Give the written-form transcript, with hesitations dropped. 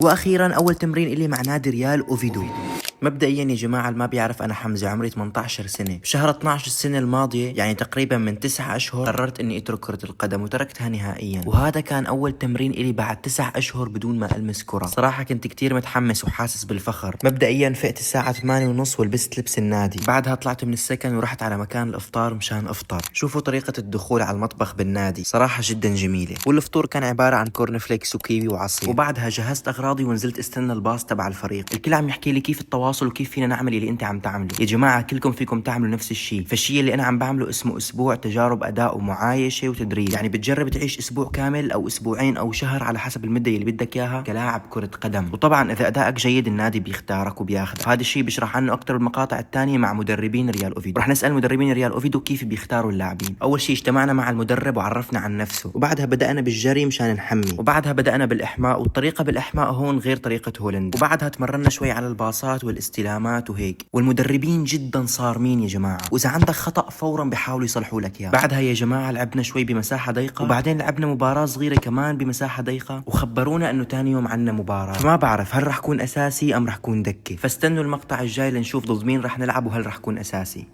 واخيرا اول تمرين الي مع نادي ريال اوفيدو. مبدئيا يا جماعة اللي ما بيعرف أنا حمزة، عمري 18 سنة. بشهر 12 السنة الماضية، يعني تقريبا من 9 أشهر، قررت إني أترك كرة القدم وتركتها نهائيا. وهذا كان أول تمرين إلي بعد 9 أشهر بدون ما ألمس كرة. صراحة كنت كتير متحمس وحاسس بالفخر. مبدئيا فقت الساعة 8:30 ولبست لبس النادي. بعدها طلعت من السكن ورحت على مكان الإفطار مشان أفطر. شوفوا طريقة الدخول على المطبخ بالنادي، صراحة جدا جميلة. والفطور كان عبارة عن كورن فليكس وكيوي وعصير. وبعدها جهزت أغراضي ونزلت استنى الباص تبع الفريق. الكل عم يحكي لي كيف التواصل وكيف فينا نعمل اللي انت عم تعمله. يا جماعه كلكم فيكم تعملوا نفس الشيء، فالشيء اللي انا عم بعمله اسمه اسبوع تجارب اداء ومعايشه وتدريب. يعني بتجرب تعيش اسبوع كامل او اسبوعين او شهر على حسب المده اللي بدك اياها كلاعب كره قدم. وطبعا اذا ادائك جيد النادي بيختارك وبياخذك. هذا الشيء بشرح عنه اكثر بالمقاطع الثانيه مع مدربين ريال اوفيدو. رح نسال مدربين ريال اوفيدو كيف بيختاروا اللاعبين. اول شيء اجتمعنا مع المدرب وعرفنا عن نفسه، وبعدها بدانا بالجري مشان نحمي، وبعدها بدانا بالاحماء. والطريقه بالاحماء هون غير طريقه هولندا. وبعدها تمرنا شوي على الباصات والاستلامات وهيك. والمدربين جدا صارمين يا جماعه، واذا عندك خطا فورا بيحاولوا يصلحوا لك اياه. بعدها يا جماعه لعبنا شوي بمساحه ضيقه، وبعدين لعبنا مباراه صغيره كمان بمساحه ضيقه، وخبرونا انه ثاني يوم عندنا مباراه. فما بعرف هل رح كون اساسي ام رح كون دكه، فاستنوا المقطع الجاي لنشوف ضد مين رح نلعب وهل رح كون اساسي.